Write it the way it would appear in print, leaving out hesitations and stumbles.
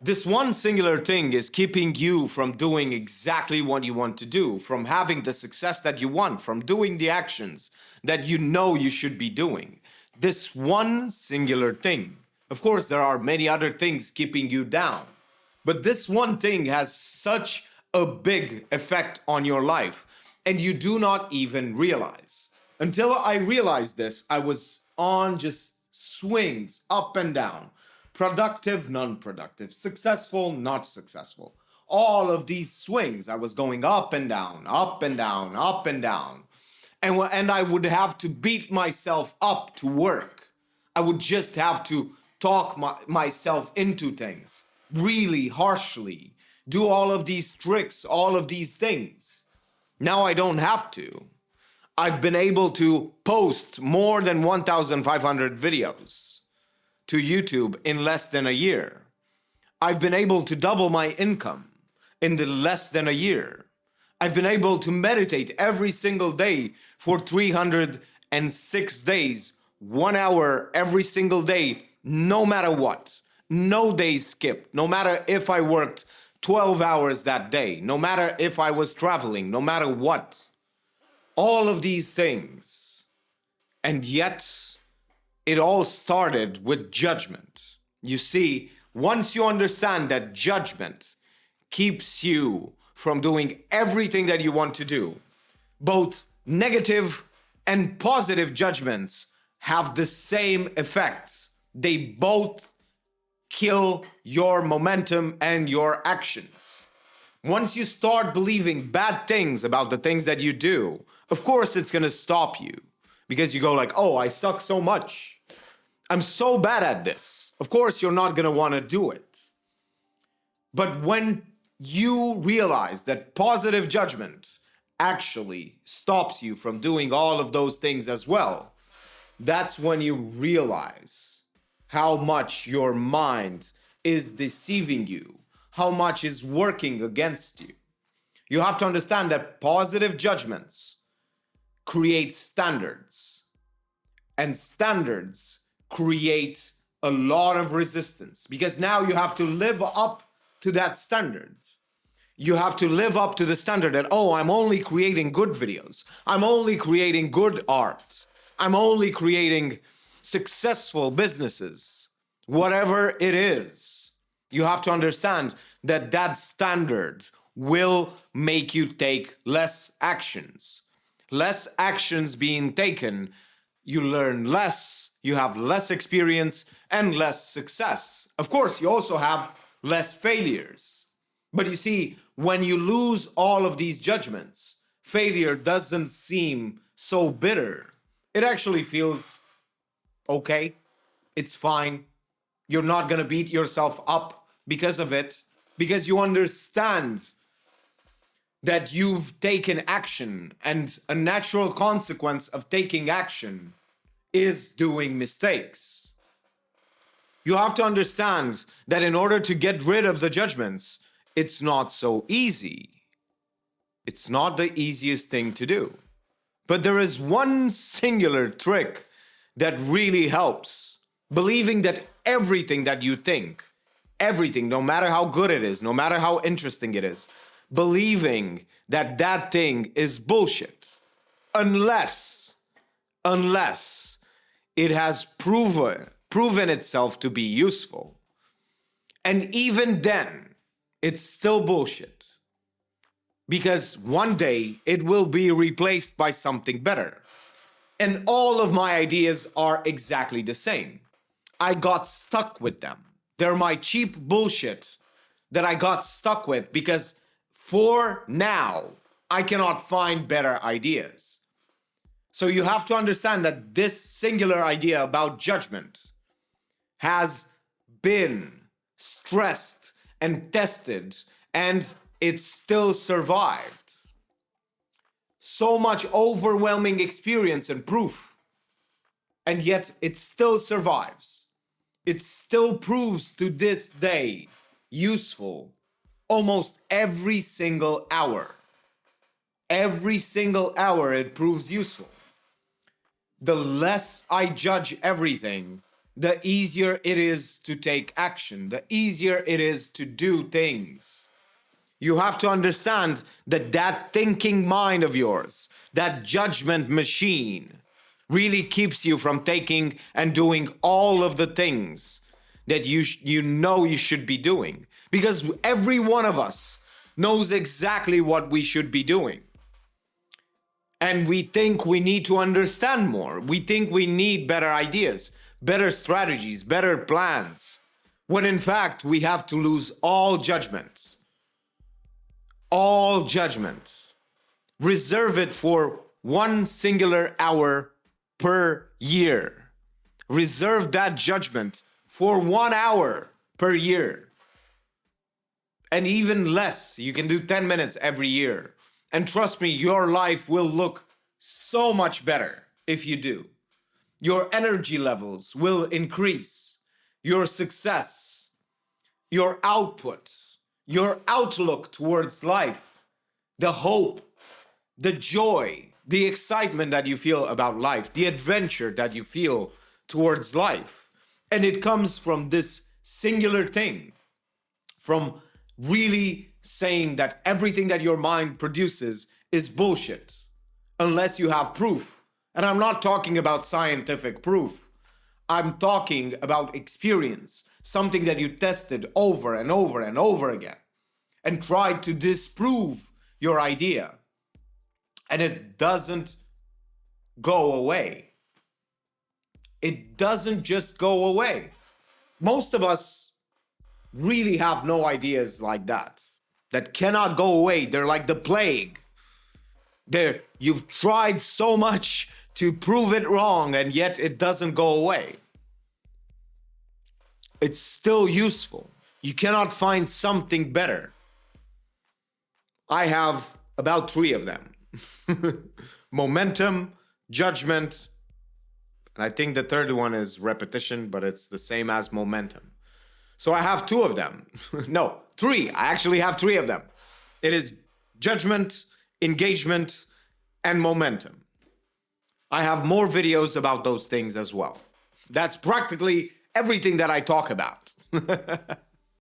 This one singular thing is keeping you from doing exactly what you want to do, from having the success that you want, from doing the actions that you know you should be doing. This one singular thing. Of course, there are many other things keeping you down, but this one thing has such a big effect on your life, and you do not even realize. Until I realized this, I was on just swings up and down, productive, non productive, successful, not successful. All of these swings, I was going up and down, up and down, up and down. And I would have to beat myself up to work. I would just have to talk myself into things really harshly, do all of these tricks, all of these things. Now I don't have to. I've been able to post more than 1,500 videos to YouTube in less than a year. I've been able to double my income in the less than a year. I've been able to meditate every single day for 306 days, 1 hour every single day, no matter what. No days skipped, no matter if I worked 12 hours that day, no matter if I was traveling, no matter what. All of these things. And yet, it all started with judgment. You see, once you understand that judgment keeps you from doing everything that you want to do, both negative and positive judgments have the same effect. They both kill your momentum and your actions. Once you start believing bad things about the things that you do, of course it's going to stop you because you go like, oh, I suck so much. I'm so bad at this. Of course you're not going to want to do it. But when you realize that positive judgment actually stops you from doing all of those things as well, that's when you realize how much your mind is deceiving you, how much is working against you. You have to understand that positive judgments create standards, and standards create a lot of resistance because now you have to live up to that standard. You have to live up to the standard that, oh, I'm only creating good videos. I'm only creating good art. I'm only creating successful businesses. Whatever it is, you have to understand that that standard will make you take less actions. Less actions being taken, you learn less, you have less experience and less success. Of course, you also have less failures. But you see, when you lose all of these judgments, failure doesn't seem so bitter. It actually feels okay. It's fine. You're not going to beat yourself up because of it, because you understand that you've taken action, and a natural consequence of taking action is doing mistakes. You have to understand that in order to get rid of the judgments, it's not so easy. It's not the easiest thing to do. But there is one singular trick that really helps. Believing that everything that you think, everything, no matter how good it is, no matter how interesting it is, believing that that thing is bullshit. Unless it has proven itself to be useful. And even then, it's still bullshit. Because one day it will be replaced by something better. And all of my ideas are exactly the same. I got stuck with them. They're my cheap bullshit that I got stuck with because for now, I cannot find better ideas. So you have to understand that this singular idea about judgment has been stressed and tested, and it still survived. So much overwhelming experience and proof, and yet it still survives. It still proves to this day useful almost every single hour. Every single hour it proves useful. The less I judge everything, the easier it is to take action, the easier it is to do things. You have to understand that that thinking mind of yours, that judgment machine, really keeps you from taking and doing all of the things that you know you should be doing. Because every one of us knows exactly what we should be doing. And we think we need to understand more. We think we need better ideas, better strategies, better plans. When in fact, we have to lose all judgment. All judgment. Reserve it for one singular hour per year. Reserve that judgment for 1 hour per year. And even less. You can do 10 minutes every year. And trust me, your life will look so much better if you do. Your energy levels will increase. Your success, your output, your outlook towards life, the hope, the joy, the excitement that you feel about life, the adventure that you feel towards life. And it comes from this singular thing, from really saying that everything that your mind produces is bullshit, unless you have proof. And I'm not talking about scientific proof. I'm talking about experience, something that you tested over and over and over again and tried to disprove your idea. And it doesn't go away. It doesn't just go away. Most of us really have no ideas like that cannot go away. They're like the plague. You've tried so much to prove it wrong, and yet it doesn't go away. It's still useful. You cannot find something better. I have about 3 of them. Momentum, judgment, and I think the third one is repetition, but it's the same as momentum. So I have 2 of them. No, 3. I actually have 3 of them. It is judgment, engagement, and momentum. I have more videos about those things as well. That's practically everything that I talk about.